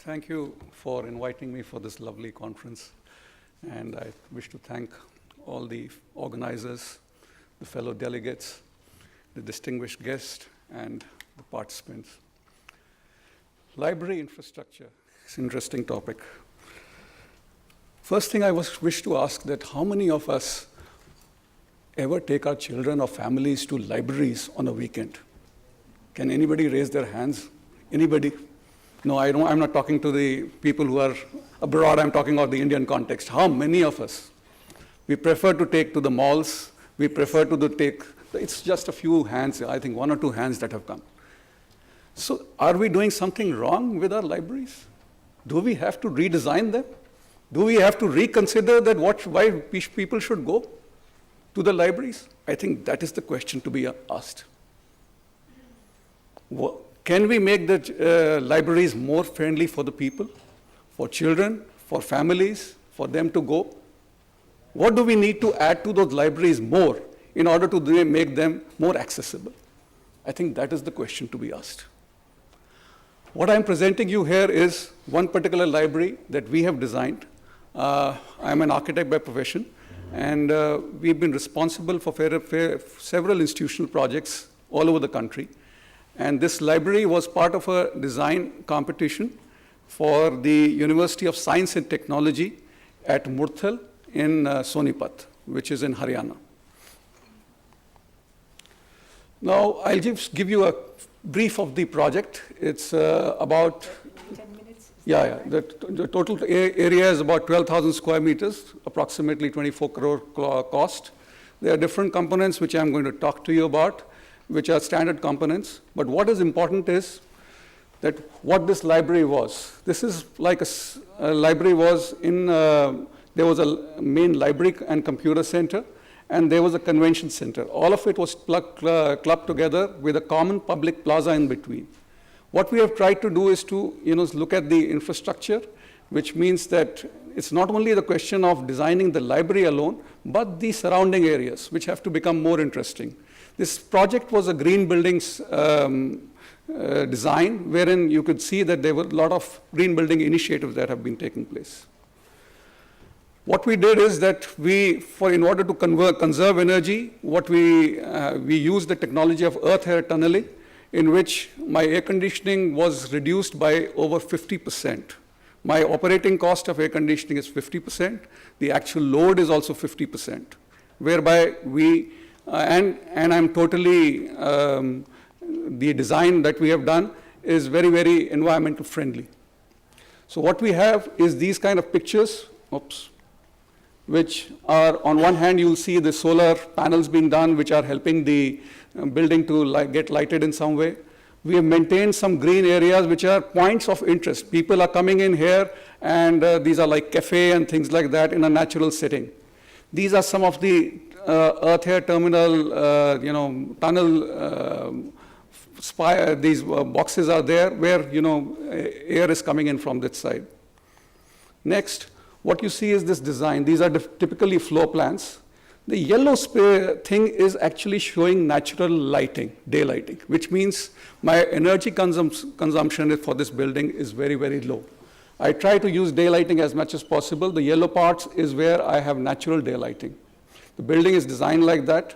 Thank you for inviting me for this lovely conference. And I wish to thank all the organizers, the fellow delegates, the distinguished guests, and the participants. Library infrastructure is an interesting topic. First thing I wish to ask that how many of us ever take our children or families to libraries on a weekend? Can anybody raise their hands? Anybody? No, I'm not talking to the people who are abroad. I'm talking about the Indian context. How many of us? We prefer to take to the malls. We prefer to take, it's just a few hands, I think 1 or 2 hands that have come. So are we doing something wrong with our libraries? Do we have to redesign them? Do we have to reconsider that why people should go to the libraries? I think that is the question to be asked. Can we make the libraries more friendly for the people, for children, for families, for them to go? What do we need to add to those libraries more in order to make them more accessible? I think that is the question to be asked. What I'm presenting you here is one particular library that we have designed. I'm an architect by profession, and we've been responsible for several institutional projects all over the country. And this library was part of a design competition for the University of Science and Technology at Murthal in Sonipat, which is in Haryana. Now, I'll give you a brief of the project. It's about 10 minutes. Yeah. The total area is about 12,000 square meters, approximately 24 crore cost. There are different components which I'm going to talk to you about, which are standard components. But what is important is that what this library was. This is like a library was in, there was a main library and computer center, and there was a convention center. All of it was clubbed together with a common public plaza in between. What we have tried to do is to look at the infrastructure, which means that it's not only the question of designing the library alone, but the surrounding areas, which have to become more interesting. This project was a green buildings design, wherein you could see that there were a lot of green building initiatives that have been taking place. What we did is that in order to conserve energy, we used the technology of earth air tunneling, in which my air conditioning was reduced by over 50%. My operating cost of air conditioning is 50%. The actual load is also 50%, whereby and I'm totally, the design that we have done is very, very environmental friendly. So what we have is these kind of pictures, which are, on one hand, you'll see the solar panels being done, which are helping the building to get lighted in some way. We have maintained some green areas, which are points of interest. People are coming in here, and these are like cafe and things like that in a natural setting. These are some of the earth air terminal, tunnel these boxes are there where, air is coming in from that side. Next, what you see is this design. These are typically floor plans. The yellow thing is actually showing natural lighting, daylighting, which means my energy consumption for this building is very, very low. I try to use daylighting as much as possible. The yellow parts is where I have natural daylighting. The building is designed like that.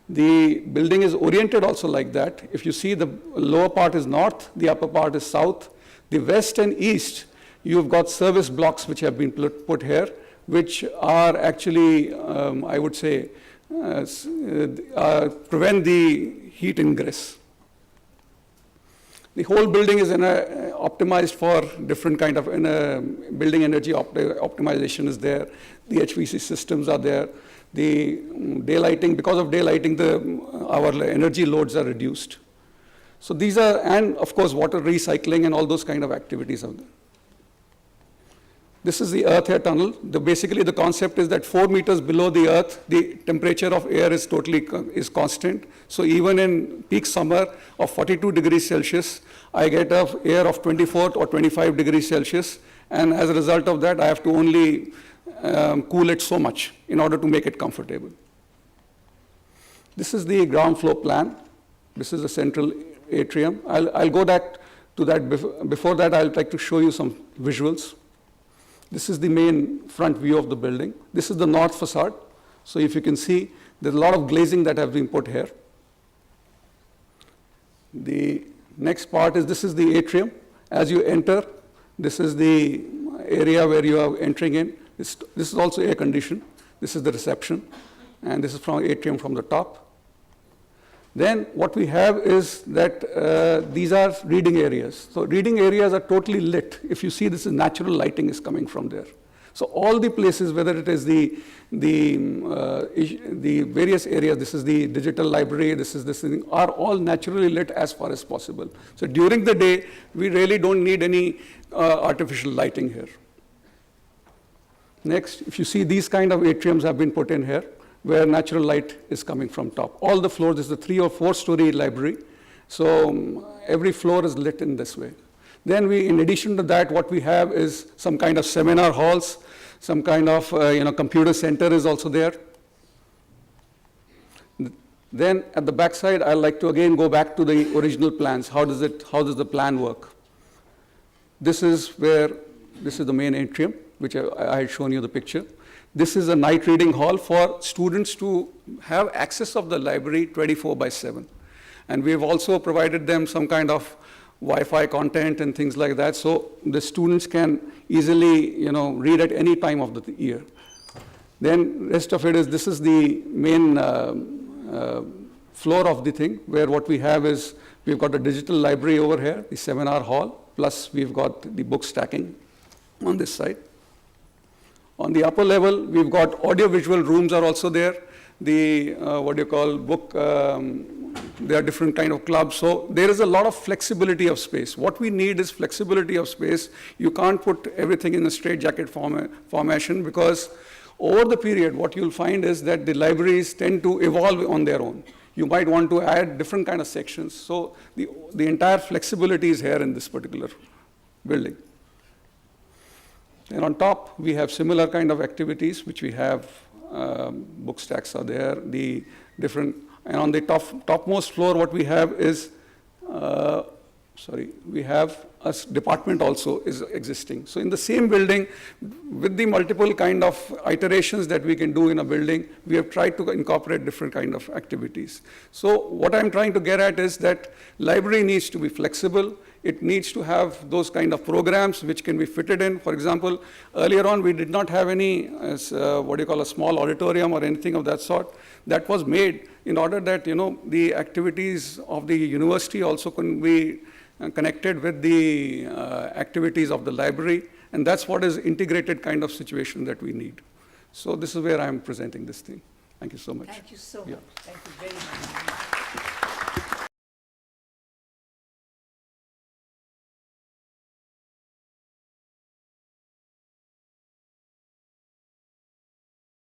The building is oriented also like that. If you see, the lower part is north, the upper part is south. The west and east, you've got service blocks which have been put here, which are actually, I would say, prevent the heat ingress. The whole building is optimized for different kind of building energy optimization is there. The HVAC systems are there. The daylighting, because of daylighting, our energy loads are reduced. So these are, and of course, water recycling and all those kind of activities are there. This is the earth air tunnel. Basically, the concept is that 4 meters below the earth, the temperature of air is constant. So even in peak summer of 42 degrees Celsius, I get air of 24 or 25 degrees Celsius. And as a result of that, I have to only cool it so much in order to make it comfortable. This is the ground floor plan. This is the central atrium. I'll go back To that, before that, I'll like to show you some visuals. This is the main front view of the building. This is the north facade. So if you can see, there's a lot of glazing that have been put here. The next part is, this is the atrium. As you enter, this is the area where you are entering in. This is also air conditioned. This is the reception. And this is from atrium from the top. Then what we have is that these are reading areas. So reading areas are totally lit. If you see, this is natural lighting is coming from there. So all the places, whether it is the various areas, this is the digital library, this is this thing, are all naturally lit as far as possible. So during the day, we really don't need any artificial lighting here. Next, if you see, these kind of atriums have been put in here, where natural light is coming from top. All the floors, this is a 3 or 4 story library. So every floor is lit in this way. Then in addition to that, what we have is some kind of seminar halls, some kind of computer center is also there. Then at the back side, I'd like to again go back to the original plans. How does the plan work? This is the main atrium, which I had shown you the picture. This is a night reading hall for students to have access of the library 24/7. And we have also provided them some kind of Wi-Fi content and things like that, so the students can easily read at any time of the year. Then rest of it is, this is the main floor of the thing, where what we have is, we've got a digital library over here, the seminar hall, plus we've got the book stacking on this side. On the upper level, we've got audio-visual rooms are also there. The, book, there are different kind of clubs. So there is a lot of flexibility of space. What we need is flexibility of space. You can't put everything in a straitjacket formation, because over the period, what you'll find is that the libraries tend to evolve on their own. You might want to add different kind of sections. So the entire flexibility is here in this particular building. And on top, we have similar kind of activities, which we have, book stacks are there, the different, and on the topmost floor, what we have is, we have a department also is existing. So in the same building, with the multiple kind of iterations that we can do in a building, we have tried to incorporate different kind of activities. So what I'm trying to get at is that library needs to be flexible. It needs to have those kind of programs which can be fitted in. For example, earlier on, we did not have any, a small auditorium or anything of that sort. That was made in order that, the activities of the university also can be connected with the activities of the library. And that's what is integrated kind of situation that we need. So this is where I'm presenting this thing. Thank you so much. Thank you so much. Thank you very much.